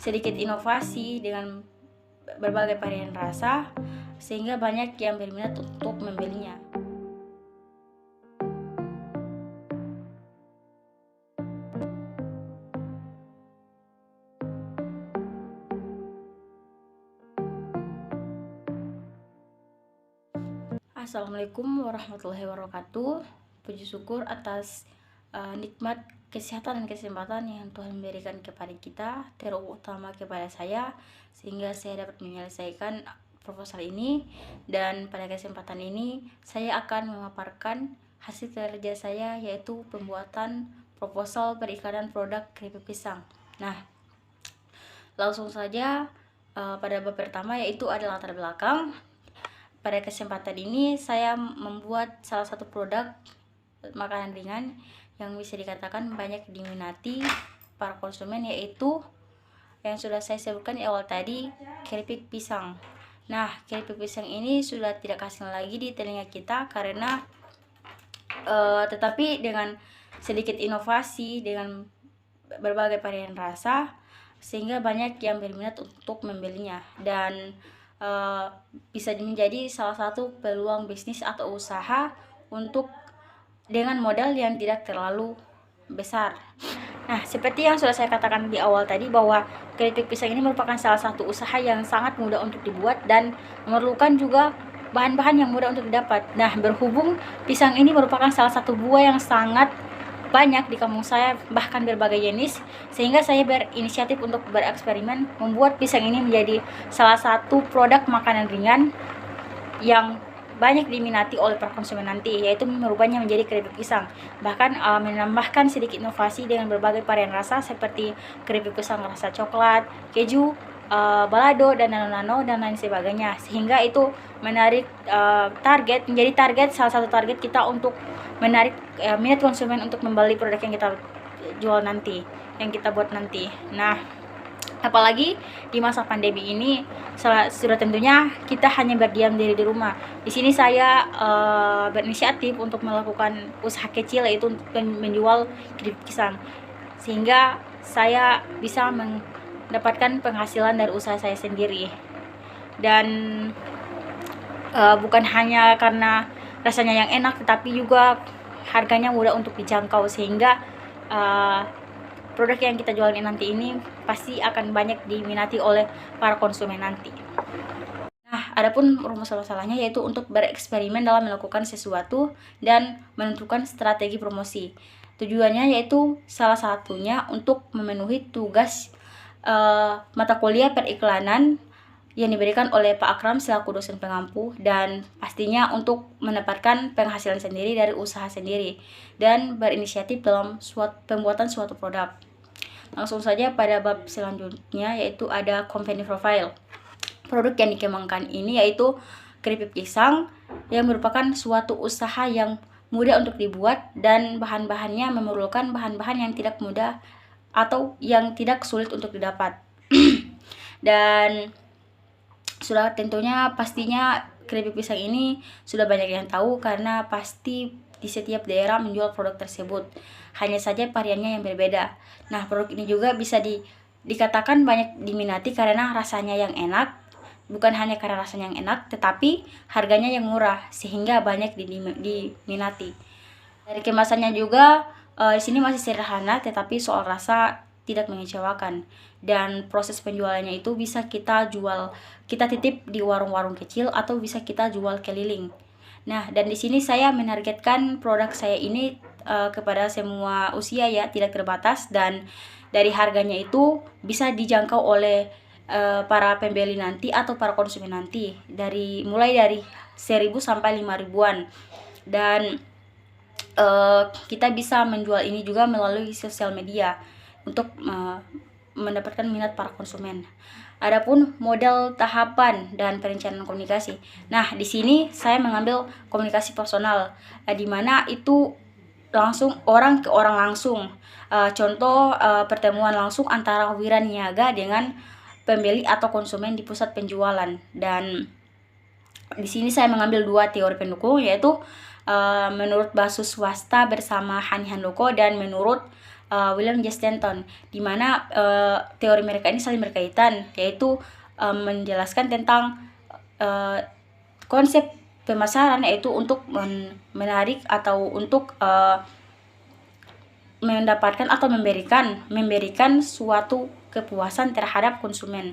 sedikit inovasi dengan berbagai varian rasa, sehingga banyak yang berminat untuk membelinya. Assalamualaikum warahmatullahi wabarakatuh. Puji syukur atas nikmat kesehatan dan kesempatan yang Tuhan berikan kepada kita, terutama kepada saya, sehingga saya dapat menyelesaikan proposal ini. Dan pada kesempatan ini saya akan memaparkan hasil kerja saya, yaitu pembuatan proposal periklanan produk keripik pisang. Nah, langsung saja pada bab pertama, yaitu adalah latar belakang. Pada kesempatan ini saya membuat salah satu produk makanan ringan yang bisa dikatakan banyak diminati para konsumen, yaitu yang sudah saya sebutkan di awal tadi, keripik pisang. Nah, keripik pisang ini sudah tidak asing lagi di telinga kita karena tetapi dengan sedikit inovasi dengan berbagai varian rasa, sehingga banyak yang berminat untuk membelinya, dan bisa menjadi salah satu peluang bisnis atau usaha untuk dengan modal yang tidak terlalu besar. Nah, seperti yang sudah saya katakan di awal tadi, bahwa keripik pisang ini merupakan salah satu usaha yang sangat mudah untuk dibuat dan memerlukan juga bahan-bahan yang mudah untuk didapat. Nah, berhubung pisang ini merupakan salah satu buah yang sangat banyak di kampung saya, bahkan berbagai jenis, sehingga saya berinisiatif untuk bereksperimen membuat pisang ini menjadi salah satu produk makanan ringan yang banyak diminati oleh para konsumen nanti, yaitu merubahnya menjadi keripik pisang. Bahkan menambahkan sedikit inovasi dengan berbagai varian rasa seperti keripik pisang rasa coklat, keju, balado, dan nano-nano, dan lain sebagainya, sehingga itu menarik menjadi target, salah satu target kita untuk menarik minat konsumen untuk membeli produk yang kita jual nanti, yang kita buat nanti. Nah, apalagi di masa pandemi ini, sudah tentunya kita hanya berdiam diri di rumah. Di sini saya berinisiatif untuk melakukan usaha kecil, yaitu menjual keripik pisang, sehingga saya bisa mendapatkan penghasilan dari usaha saya sendiri. Dan bukan hanya karena rasanya yang enak, tetapi juga harganya mudah untuk dijangkau, sehingga produk yang kita jual nanti ini pasti akan banyak diminati oleh para konsumen nanti. Nah, adapun rumus masalahnya yaitu untuk bereksperimen dalam melakukan sesuatu dan menentukan strategi promosi. Tujuannya yaitu salah satunya untuk memenuhi tugas mata kuliah periklanan yang diberikan oleh Pak Akram selaku dosen pengampu, dan pastinya untuk mendapatkan penghasilan sendiri dari usaha sendiri dan berinisiatif dalam pembuatan suatu produk. Langsung saja pada bab selanjutnya, yaitu ada company profile. Produk yang dikembangkan ini yaitu keripik pisang, yang merupakan suatu usaha yang mudah untuk dibuat dan bahan-bahannya memerlukan bahan-bahan yang tidak mudah atau yang tidak sulit untuk didapat. Dan sudah tentunya pastinya keripik pisang ini sudah banyak yang tahu, karena pasti di setiap daerah menjual produk tersebut, hanya saja variannya yang berbeda. Nah, produk ini juga bisa dikatakan banyak diminati karena rasanya yang enak, bukan hanya karena rasanya yang enak, tetapi harganya yang murah, sehingga banyak diminati. Dari kemasannya juga di sini masih sederhana, tetapi soal rasa tidak mengecewakan, dan proses penjualannya itu bisa kita titip di warung-warung kecil atau bisa kita jual keliling. Nah, dan di sini saya menargetkan produk saya ini kepada semua usia, ya, tidak terbatas, dan dari harganya itu bisa dijangkau oleh para pembeli nanti atau para konsumen nanti, mulai dari 1.000 sampai 5.000-an. Dan kita bisa menjual ini juga melalui sosial media untuk mendapatkan minat para konsumen. Adapun model tahapan dan perencanaan komunikasi. Nah, di sini saya mengambil komunikasi personal, di mana itu langsung orang ke orang langsung. Contoh pertemuan langsung antara wiraniaga dengan pembeli atau konsumen di pusat penjualan. Dan di sini saya mengambil 2 teori pendukung, yaitu menurut Basus Swasta bersama Hani Handoko, dan menurut William J. Stanton, di mana teori mereka ini saling berkaitan, yaitu menjelaskan tentang konsep pemasaran, yaitu untuk menarik atau untuk mendapatkan atau memberikan suatu kepuasan terhadap konsumen.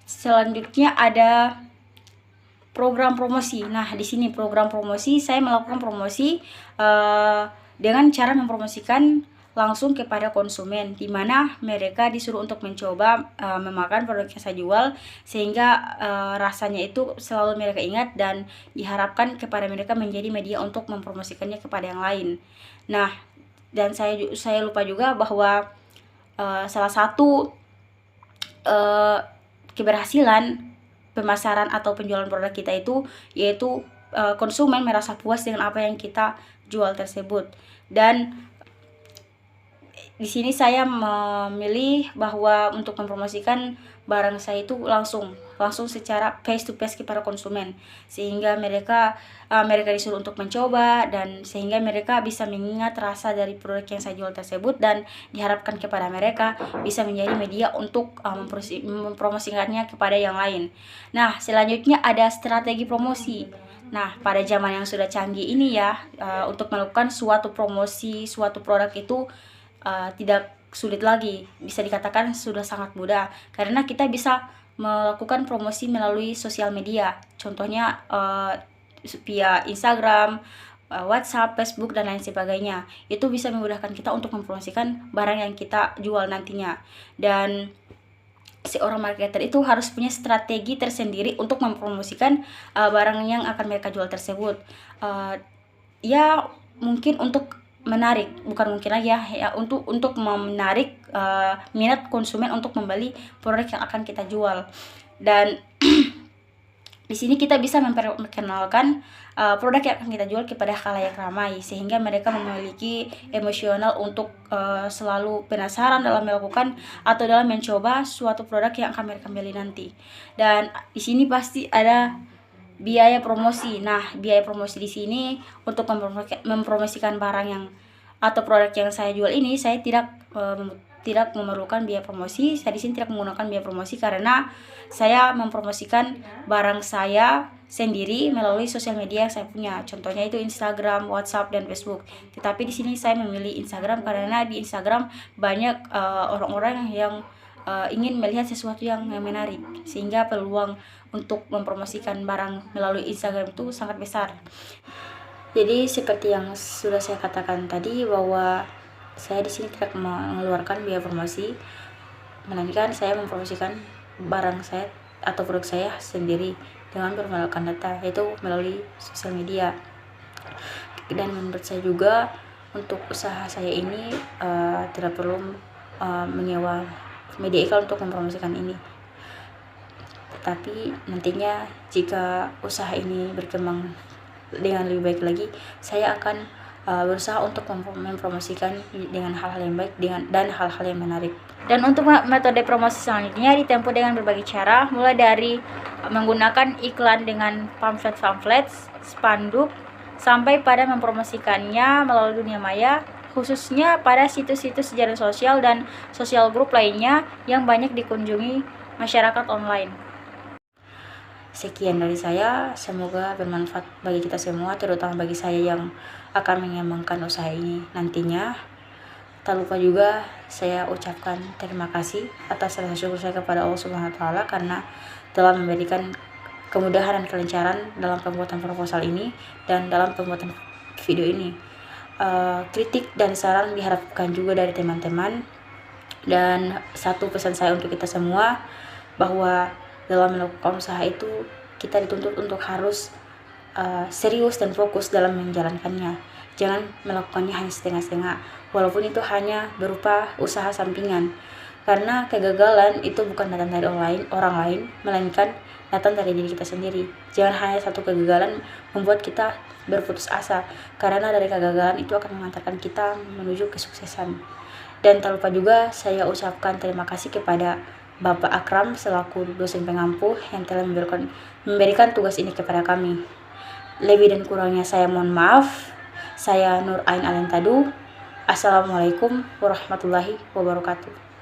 Selanjutnya ada program promosi. Nah, di sini program promosi, saya melakukan promosi dengan cara mempromosikan langsung kepada konsumen, di mana mereka disuruh untuk mencoba memakan produk yang saya jual, sehingga rasanya itu selalu mereka ingat dan diharapkan kepada mereka menjadi media untuk mempromosikannya kepada yang lain. Nah, dan saya lupa juga bahwa salah satu keberhasilan pemasaran atau penjualan produk kita itu yaitu konsumen merasa puas dengan apa yang kita jual tersebut. Dan di sini saya memilih bahwa untuk mempromosikan barang saya itu langsung secara face to face kepada konsumen, sehingga mereka disuruh untuk mencoba, dan sehingga mereka bisa mengingat rasa dari produk yang saya jual tersebut, dan diharapkan kepada mereka bisa menjadi media untuk mempromosikannya kepada yang lain. Nah, selanjutnya ada strategi promosi. Nah, pada zaman yang sudah canggih ini ya, untuk melakukan suatu promosi suatu produk itu tidak sulit lagi, bisa dikatakan sudah sangat mudah, karena kita bisa melakukan promosi melalui sosial media, contohnya via Instagram, WhatsApp, Facebook, dan lain sebagainya. Itu bisa memudahkan kita untuk mempromosikan barang yang kita jual nantinya. Dan seorang marketer itu harus punya strategi tersendiri untuk mempromosikan barang yang akan mereka jual tersebut. Ya, mungkin untuk menarik, bukan mungkin lagi ya, untuk menarik minat konsumen untuk membeli produk yang akan kita jual. Dan di sini kita bisa memperkenalkan produk yang akan kita jual kepada khalayak ramai, sehingga mereka memiliki emosional untuk selalu penasaran dalam melakukan atau dalam mencoba suatu produk yang akan mereka beli nanti. Dan di sini pasti ada biaya promosi. Nah, biaya promosi di sini untuk mempromosikan barang yang atau produk yang saya jual ini, saya tidak memerlukan biaya promosi. Saya di sini tidak menggunakan biaya promosi karena saya mempromosikan barang saya sendiri melalui sosial media yang saya punya. Contohnya itu Instagram, WhatsApp, dan Facebook. Tetapi di sini saya memilih Instagram karena di Instagram banyak orang-orang yang ingin melihat sesuatu yang menarik, sehingga peluang untuk mempromosikan barang melalui Instagram itu sangat besar. Jadi seperti yang sudah saya katakan tadi, bahwa saya di sini tidak mengeluarkan biaya promosi, melainkan saya mempromosikan barang saya atau produk saya sendiri dengan bermodalkan data, yaitu melalui sosial media. Dan menurut saya juga untuk usaha saya ini tidak perlu menyewa media iklan untuk mempromosikan ini. Tetapi nantinya jika usaha ini berkembang dengan lebih baik lagi, saya akan berusaha untuk mempromosikan dengan hal-hal yang baik dan hal-hal yang menarik. Dan untuk metode promosi selanjutnya ditempuh dengan berbagai cara, mulai dari menggunakan iklan dengan pamflet, spanduk, sampai pada mempromosikannya melalui dunia maya, khususnya pada situs-situs jejaring sosial dan sosial grup lainnya yang banyak dikunjungi masyarakat online. Sekian dari saya, semoga bermanfaat bagi kita semua, terutama bagi saya yang akan mengembangkan usaha ini nantinya. Tak lupa juga saya ucapkan terima kasih atas rasa syukur saya kepada Allah Subhanahu wa Ta'ala karena telah memberikan kemudahan dan kelancaran dalam pembuatan proposal ini dan dalam pembuatan video ini. Kritik dan saran diharapkan juga dari teman-teman. Dan satu pesan saya untuk kita semua, bahwa dalam melakukan usaha itu kita dituntut untuk harus serius dan fokus dalam menjalankannya. Jangan melakukannya hanya setengah-setengah, walaupun itu hanya berupa usaha sampingan, karena kegagalan itu bukan datang dari orang lain, melainkan datang dari diri kita sendiri. Jangan hanya satu kegagalan membuat kita berputus asa, karena dari kegagalan itu akan mengantarkan kita menuju kesuksesan. Dan tak lupa juga saya ucapkan terima kasih kepada Bapak Akram selaku dosen pengampu yang telah memberikan tugas ini kepada kami. Lebih dan kurangnya saya mohon maaf. Saya Nur Ain Alentadu. Assalamualaikum warahmatullahi wabarakatuh.